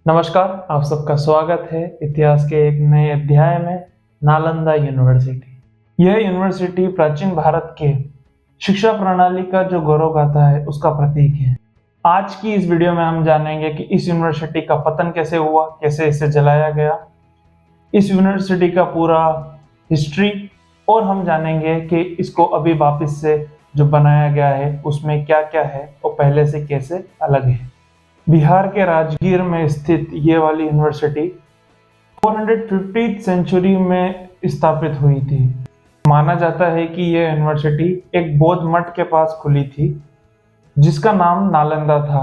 नमस्कार, आप सबका स्वागत है इतिहास के एक नए अध्याय में। नालंदा यूनिवर्सिटी, यह यूनिवर्सिटी प्राचीन भारत के शिक्षा प्रणाली का जो गौरव गाथा है उसका प्रतीक है। आज की इस वीडियो में हम जानेंगे कि इस यूनिवर्सिटी का पतन कैसे हुआ, कैसे इसे जलाया गया, इस यूनिवर्सिटी का पूरा हिस्ट्री, और हम जानेंगे कि इसको अभी वापस से जो बनाया गया है उसमें क्या क्या है और पहले से कैसे अलग है। बिहार के राजगीर में स्थित ये वाली यूनिवर्सिटी 450th सेंचुरी में स्थापित हुई थी। माना जाता है कि यह यूनिवर्सिटी एक बौद्ध मठ के पास खुली थी जिसका नाम नालंदा था।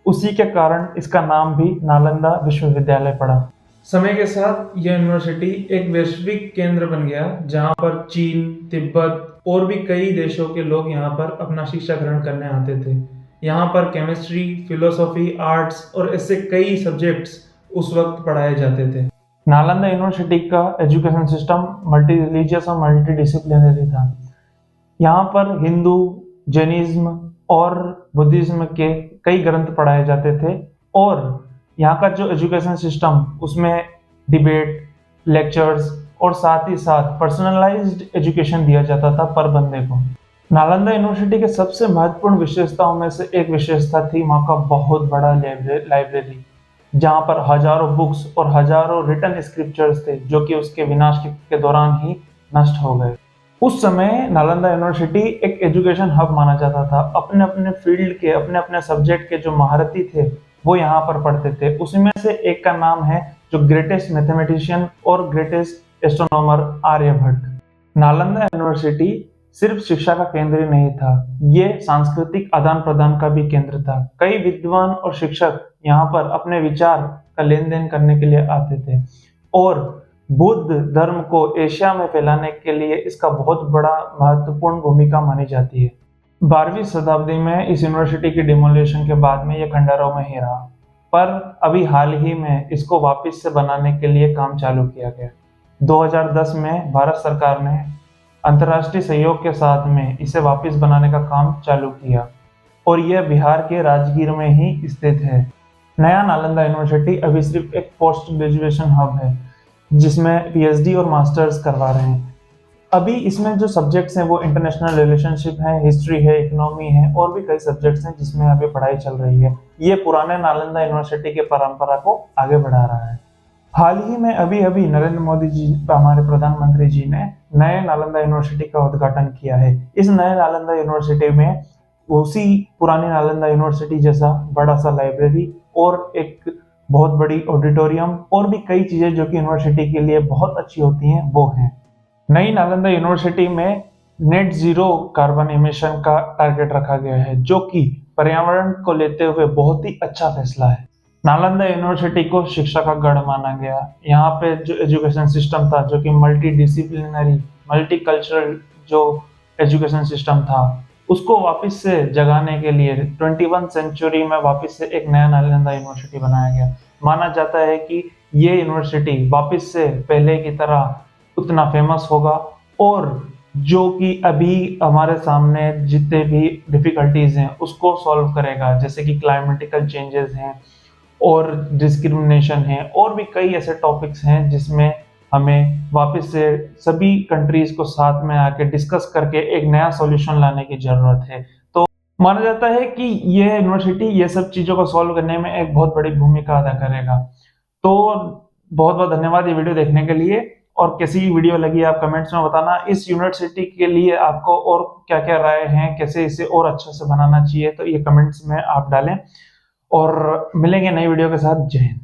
उसी के कारण इसका नाम भी नालंदा विश्वविद्यालय पड़ा। समय के साथ यह यूनिवर्सिटी एक वैश्विक केंद्र बन गया जहां पर चीन, तिब्बत और भी कई देशों के लोग यहां पर अपना शिक्षा ग्रहण करने आते थे। यहाँ पर केमिस्ट्री, फिलोसॉफी, आर्ट्स और ऐसे कई सब्जेक्ट्स उस वक्त पढ़ाए जाते थे। नालंदा यूनिवर्सिटी का एजुकेशन सिस्टम मल्टी रिलीजियस और मल्टी डिसिप्लिनरी था। यहाँ पर हिंदू, जैनिज्म और बुद्धिज्म के कई ग्रंथ पढ़ाए जाते थे और यहाँ का जो एजुकेशन सिस्टम उसमें डिबेट, लेक्चर्स और साथ ही साथ पर्सनलाइज्ड एजुकेशन दिया जाता था पर बंदे को। नालंदा यूनिवर्सिटी के सबसे महत्वपूर्ण विशेषताओं में से एक विशेषता थी वहाँ का बहुत बड़ा लाइब्रेरी, जहाँ पर हजारों बुक्स और हजारों रिटन स्क्रिप्चर्स थे जो कि उसके विनाश के दौरान ही नष्ट हो गए। उस समय नालंदा यूनिवर्सिटी एक एजुकेशन हब माना जाता था। अपने अपने फील्ड के, अपने अपने सब्जेक्ट के जो महारथी थे वो यहाँ पर पढ़ते थे। उसमें से एक का नाम है जो ग्रेटेस्ट मैथमेटिशियन और greatest astronomer Aryabhatta. Nalanda university सिर्फ शिक्षा का केंद्र ही नहीं था, ये सांस्कृतिक आदान प्रदान का भी केंद्र था। कई विद्वान और शिक्षक यहाँ पर अपने विचार का लेन देन करने के लिए आते थे और बुद्ध धर्म को एशिया में फैलाने के लिए इसका बहुत बड़ा महत्वपूर्ण भूमिका मानी जाती है। 12वीं शताब्दी में इस यूनिवर्सिटी की डिमोलिशन के बाद में यह खंडहरों में ही रहा, पर अभी हाल ही में इसको वापस से बनाने के लिए काम चालू किया गया। 2010 में भारत सरकार ने अंतर्राष्ट्रीय सहयोग के साथ में इसे वापस बनाने का काम चालू किया और यह बिहार के राजगीर में ही स्थित है। नया नालंदा यूनिवर्सिटी अभी सिर्फ एक पोस्ट ग्रेजुएशन हब है जिसमें पीएचडी और मास्टर्स करवा रहे हैं। अभी इसमें जो सब्जेक्ट्स हैं वो इंटरनेशनल रिलेशनशिप है, हिस्ट्री है, इकोनॉमी है और भी कई सब्जेक्ट्स हैं जिसमें अभी पढ़ाई चल रही है। ये पुराने नालंदा यूनिवर्सिटी के परंपरा को आगे बढ़ा रहा है। हाल ही में अभी नरेंद्र मोदी जी, हमारे प्रधानमंत्री जी ने नए नालंदा यूनिवर्सिटी का उद्घाटन किया है। इस नए नालंदा यूनिवर्सिटी में उसी पुरानी नालंदा यूनिवर्सिटी जैसा बड़ा सा लाइब्रेरी और एक बहुत बड़ी ऑडिटोरियम और भी कई चीजें जो कि यूनिवर्सिटी के लिए बहुत अच्छी होती हैं वो हैं। नई नालंदा यूनिवर्सिटी में नेट जीरो कार्बन एमिशन का टारगेट रखा गया है जो कि पर्यावरण को लेते हुए बहुत ही अच्छा फैसला है। नालंदा यूनिवर्सिटी को शिक्षा का गढ़ माना गया। यहाँ पे जो एजुकेशन सिस्टम था जो कि मल्टी डिसिप्लिनरी, मल्टी कल्चरल जो एजुकेशन सिस्टम था उसको वापस से जगाने के लिए 21 सेंचुरी में वापस से एक नया नालंदा यूनिवर्सिटी बनाया गया। माना जाता है कि ये यूनिवर्सिटी वापस से पहले की तरह उतना फेमस होगा और जो कि अभी हमारे सामने जितने भी डिफिकल्टीज हैं उसको सॉल्व करेगा, जैसे कि क्लाइमेटिकल चेंजेस हैं और डिस्क्रिमिनेशन है और भी कई ऐसे टॉपिक्स हैं जिसमें हमें वापस से सभी कंट्रीज को साथ में आके डिस्कस करके एक नया सॉल्यूशन लाने की जरूरत है। तो माना जाता है कि यह यूनिवर्सिटी ये सब चीजों को सॉल्व करने में एक बहुत बड़ी भूमिका अदा करेगा। तो बहुत बहुत धन्यवाद ये वीडियो देखने के लिए, और कैसी वीडियो लगी आप कमेंट्स में बताना। इस यूनिवर्सिटी के लिए आपको और क्या क्या राय हैं, कैसे इसे और अच्छे से बनाना चाहिए, तो ये कमेंट्स में आप डालें और मिलेंगे नई वीडियो के साथ। जय हिंद।